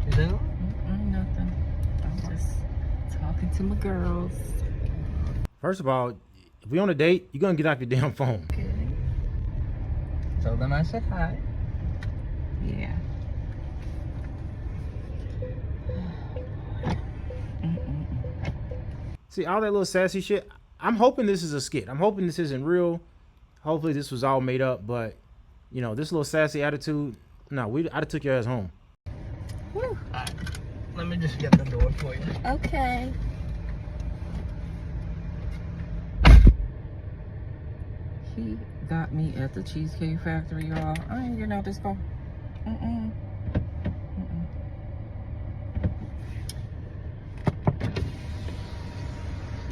You think? Nothing. I'm just talking to my girls. First of all, if we on a date, you're gonna get off your damn phone. Okay. Tell them I said hi. Yeah. See, all that little sassy shit, I'm hoping this is a skit. I'm hoping this isn't real. Hopefully this was all made up, but, you know, this little sassy attitude, no, I'd have took your ass home. Whew. Alright. Let me just get the door for you. Okay. He got me at the Cheesecake Factory, y'all. I ain't getting out this car.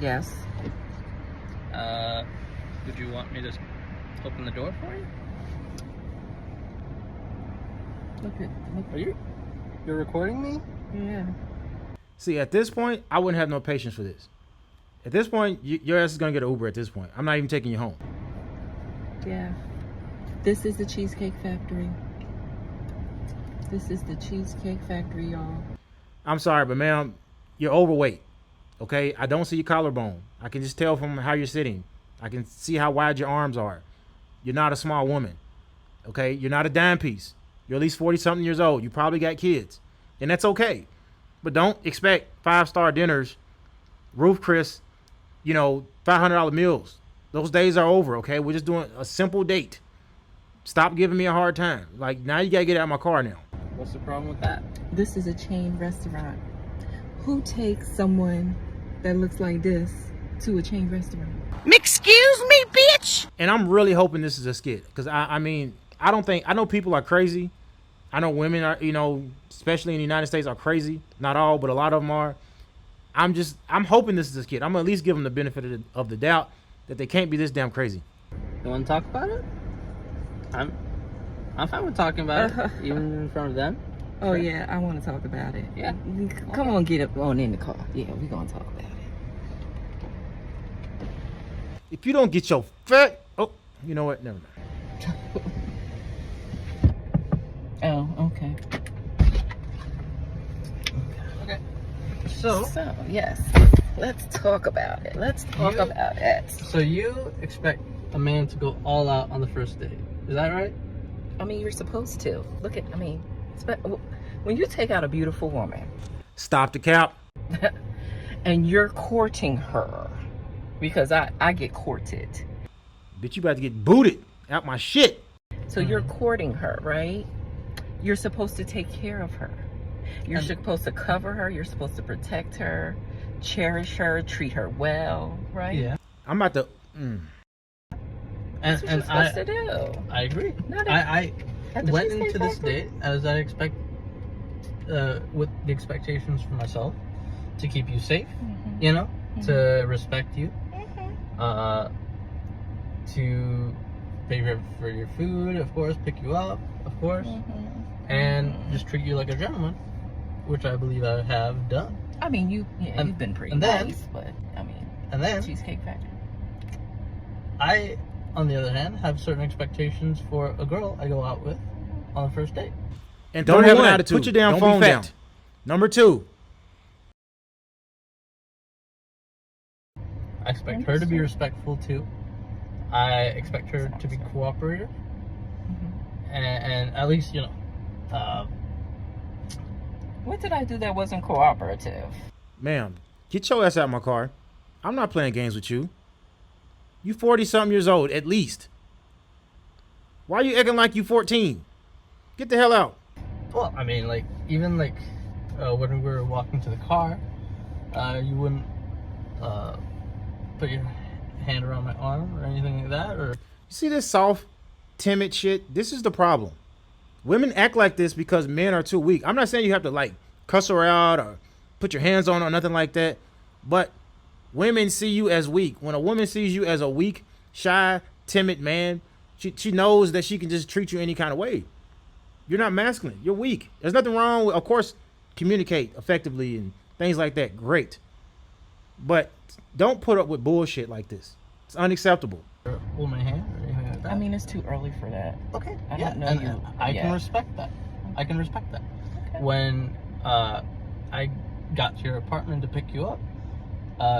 Yes. Would you want me to open the door for you? Are you're recording me? Yeah. See, at this point, I wouldn't have no patience for this. At this point, your ass is gonna get an Uber at this point. I'm not even taking you home. Yeah. This is the Cheesecake Factory. This is the Cheesecake Factory, y'all. I'm sorry, but ma'am, you're overweight. Okay? I don't see your collarbone. I can just tell from how you're sitting. I can see how wide your arms are. You're not a small woman. Okay? You're not a dime piece. You're at least 40-something years old. You probably got kids. And that's okay. But don't expect 5-star dinners, roof Chris, you know, $500 meals. Those days are over, okay? We're just doing a simple date. Stop giving me a hard time. Like, now you gotta get out of my car now. What's the problem with that? This is a chain restaurant. Who takes someone that looks like this to a chain restaurant? Excuse me, bitch! And I'm really hoping this is a skit. Because, I mean, I know people are crazy. I know women are, you know, especially in the United States, are crazy. Not all, but a lot of them are. I'm hoping this is a skit. I'm gonna at least give them the benefit of the doubt that they can't be this damn crazy. You want to talk about it? I'm fine with talking about it, even in front of them. Oh, sure. Yeah, I want to talk about it. Yeah. Come on, get up on in the car. Yeah, we're going to talk about it. If you don't get your fat... Oh, you know what? Never mind. Oh, okay. Okay. So, yes. Let's talk about it. Let's talk about it. So you expect a man to go all out on the first date. Is that right? I mean, you're supposed to. Look at, I mean, when you take out a beautiful woman. Stop the cap. And you're courting her. Because I get courted. Bitch, you about to get booted out my shit. So you're courting her, right? You're supposed to take care of her. You're supposed to cover her. You're supposed to protect her, cherish her, treat her well, right? Yeah. I'm about to... That's what you're supposed to do. I agree. I went into this date as I expect, with the expectations for myself, to keep you safe, you know, to respect you, to pay for your food, of course, pick you up, of course, and just treat you like a gentleman, which I believe I have done. I mean, you've been pretty nice, but I mean, and then Cheesecake Factory. I, on the other hand, have certain expectations for a girl I go out with on the first date. And don't have an attitude. Put your damn phone down. Number 2. I expect her to be respectful too. I expect her to be cooperative, and at least, you know. What did I do that wasn't cooperative? Ma'am, get your ass out of my car. I'm not playing games with you. You 40-something years old, at least. Why are you acting like you 14? Get the hell out. Well, I mean, like, even like when we were walking to the car, you wouldn't put your hand around my arm or anything like that, or... You see this soft, timid shit? This is the problem. Women act like this because men are too weak. I'm not saying you have to, like, cuss her out or put your hands on her or nothing like that, but women see you as weak. When a woman sees you as a weak, shy, timid man, she knows that she can just treat you any kind of way. You're not masculine. You're weak. There's nothing wrong with, of course, communicate effectively and things like that. Great. But don't put up with bullshit like this. It's unacceptable. Hold my hand or anything like that. I mean, it's too early for that. Okay. I don't know you. I can respect that. I can respect that. Okay. When I got to your apartment to pick you up.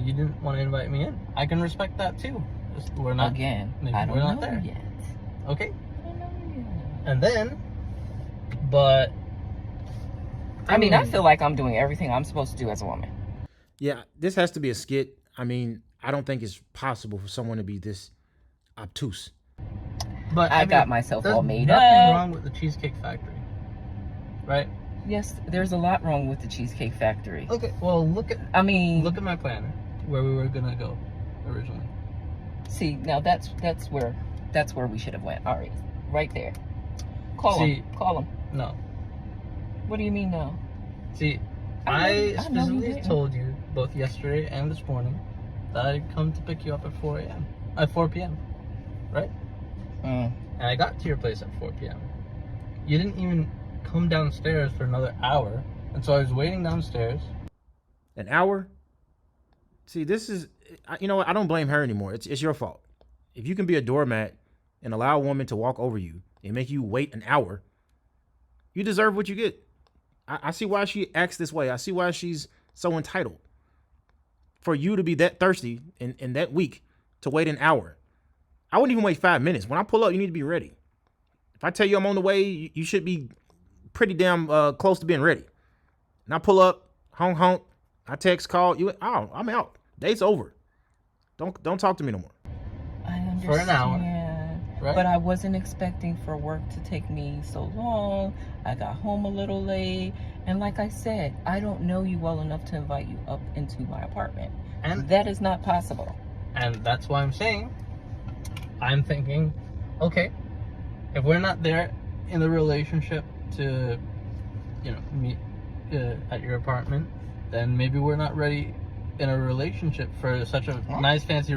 You didn't want to invite me in. I can respect that too. We're not Again, maybe I don't we're not know there yet. Okay. I don't know yet. And then, but I mean, I feel like I'm doing everything I'm supposed to do as a woman. Yeah, this has to be a skit. I mean, I don't think it's possible for someone to be this obtuse. But I got myself all made There's up. nothing wrong with the Cheesecake Factory, right? Yes, there's a lot wrong with the Cheesecake Factory. Okay. Well, look at my planner where we were gonna go originally. See, now that's where we should have went. All right there. Call him. No. What do you mean no? See, I specifically told you both yesterday and this morning that I'd come to pick you up at 4 p.m. Right? And I got to your place at 4 p.m. You didn't even come downstairs for another hour, and so I was waiting downstairs. An hour? See, this is, you know what? I don't blame her anymore. It's your fault. If you can be a doormat and allow a woman to walk over you and make you wait an hour, you deserve what you get. I see why she acts this way. I see why she's so entitled. For you to be that thirsty and that weak to wait an hour. I wouldn't even wait 5 minutes. When I pull up, you need to be ready. If I tell you I'm on the way, you should be pretty damn close to being ready. And I pull up, honk, I text, call, I'm out. Date's over. Don't talk to me no more. I understand. For an hour. Right? But I wasn't expecting for work to take me so long. I got home a little late. And like I said, I don't know you well enough to invite you up into my apartment. And that is not possible. And that's why I'm thinking, okay, if we're not there in the relationship to, meet at your apartment, then maybe we're not ready in a relationship for such a nice, fancy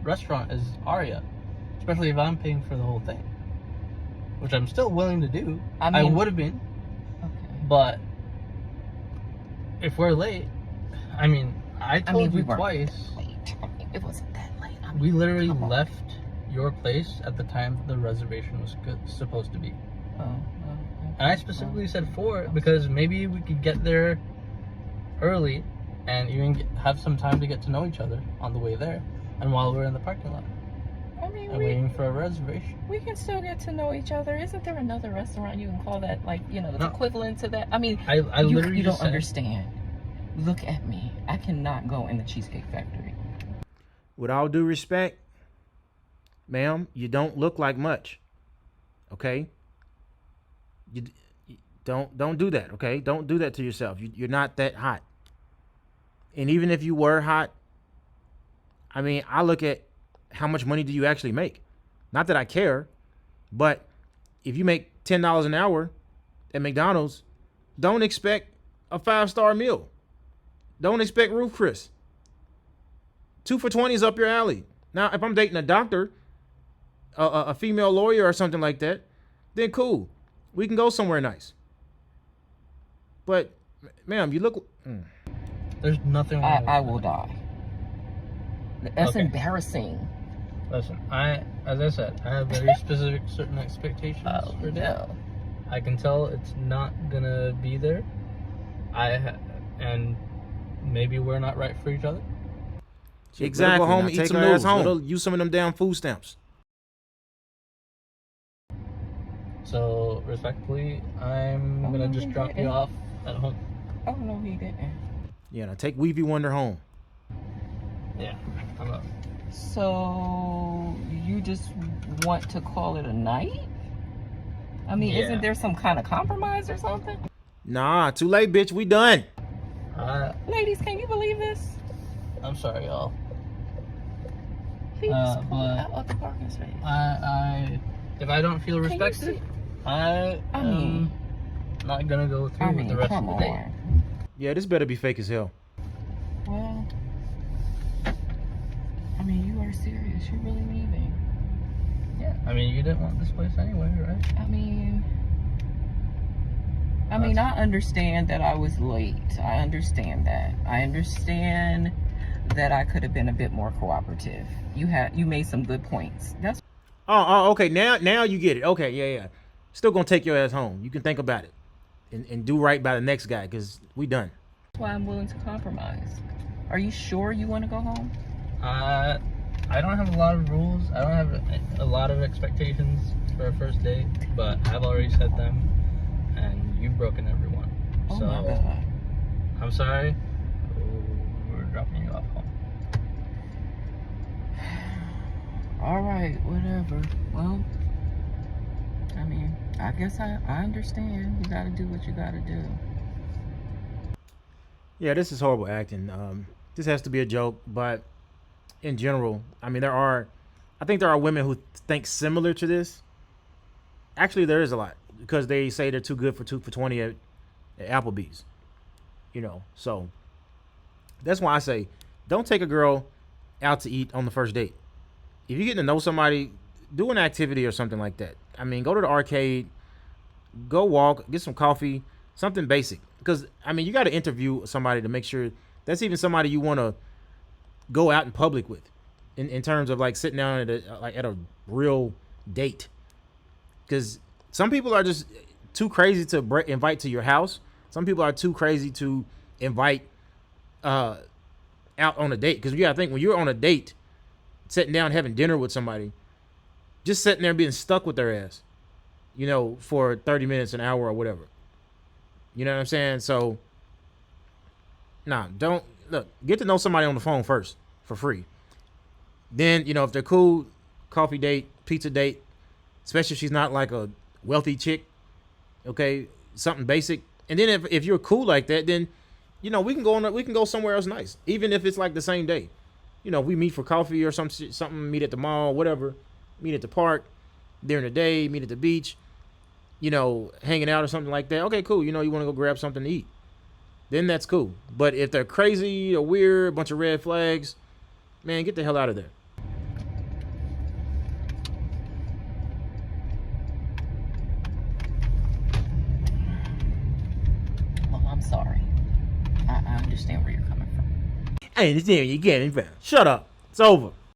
restaurant as Aria. Especially if I'm paying for the whole thing, which I'm still willing to do. I would have been. Okay. But if we're late, I told you twice. Late. It wasn't that late. We literally left your place at the time the reservation was supposed to be. And I specifically said 4 because maybe we could get there early and even have some time to get to know each other on the way there and while we're in the parking lot. Waiting for a reservation. We can still get to know each other. Isn't there another restaurant you can call that, that's equivalent to that? I literally you don't understand. Look at me. I cannot go in the Cheesecake Factory. With all due respect, ma'am, you don't look like much. Okay? You don't do that, okay? Don't do that to yourself. You're not that hot. And even if you were hot, I look at how much money do you actually make? Not that I care, but if you make $10 an hour at McDonald's, don't expect a 5-star meal. Don't expect Ruth Chris. 2 for $20 is up your alley. Now, if I'm dating a doctor, a female lawyer or something like that, then cool. We can go somewhere nice. But, ma'am, you look... There's nothing wrong with I will die. That's embarrassing. Listen, as I said, I have very specific certain expectations for that. I can tell it's not gonna be there. And maybe we're not right for each other. Exactly. Go home and eat some noodles. Home. Use some of them damn food stamps. So, respectfully, I'm gonna just drop you off at home. Oh, no, he didn't. Yeah, now take Weavy Wonder home. Yeah, I'm up. So, you just want to call it a night? Isn't there some kind of compromise or something? Nah, too late, bitch. We done. Ladies, can you believe this? I'm sorry, y'all. He just pulled out of the parking space. If I don't feel respected, I'm not gonna go through with the rest of the day. Yeah, this better be fake as hell. Well, you are serious. You're really leaving. Yeah, you didn't want this place anyway, right? I understand that I was late. I understand that. I understand that I could have been a bit more cooperative. You made some good points. That's okay. Now you get it. Okay, yeah. Still gonna take your ass home. You can think about it. and do right by the next guy, because we done. That's why I'm willing to compromise. Are you sure you want to go home? I don't have a lot of rules. I don't have a lot of expectations for a first date, but I've already set them, and you've broken every one. Oh So my God. I'm sorry. We're dropping you off home. All right, whatever. Well, I mean, I guess I understand. You gotta do what you gotta do. Yeah, this is horrible acting. This has to be a joke, but in general, I mean, I think there are women who think similar to this. Actually, there is a lot, because they say they're too good for 2 for $20 at Applebee's. You know, so that's why I say, don't take a girl out to eat on the first date. If you're getting to know somebody, do an activity or something like that. I mean, go to the arcade, go walk, get some coffee, something basic. Because, I mean, you got to interview somebody to make sure that's even somebody you want to go out in public with, in terms of like sitting down at a real date. Because some people are just too crazy to invite to your house. Some people are too crazy to invite out on a date. Because you got to think, when you're on a date, sitting down having dinner with somebody, just sitting there being stuck with their ass, you know, for 30 minutes, an hour, or whatever. You know what I'm saying? So, don't get to know somebody on the phone first for free. Then, you know, if they're cool, coffee date, pizza date, especially if she's not like a wealthy chick, okay, something basic. And then if you're cool like that, then, you know, we can go somewhere else nice, even if it's like the same day. You know, we meet for coffee or something, meet at the mall, whatever, meet at the park during the day, meet at the beach, you know, hanging out or something like that. Okay, cool. You know, you want to go grab something to eat, then that's cool. But if they're crazy or weird, a bunch of red flags, man, get the hell out of there. Well, I'm sorry. I understand where you're coming from. I understand where you're getting from. Shut up. It's over.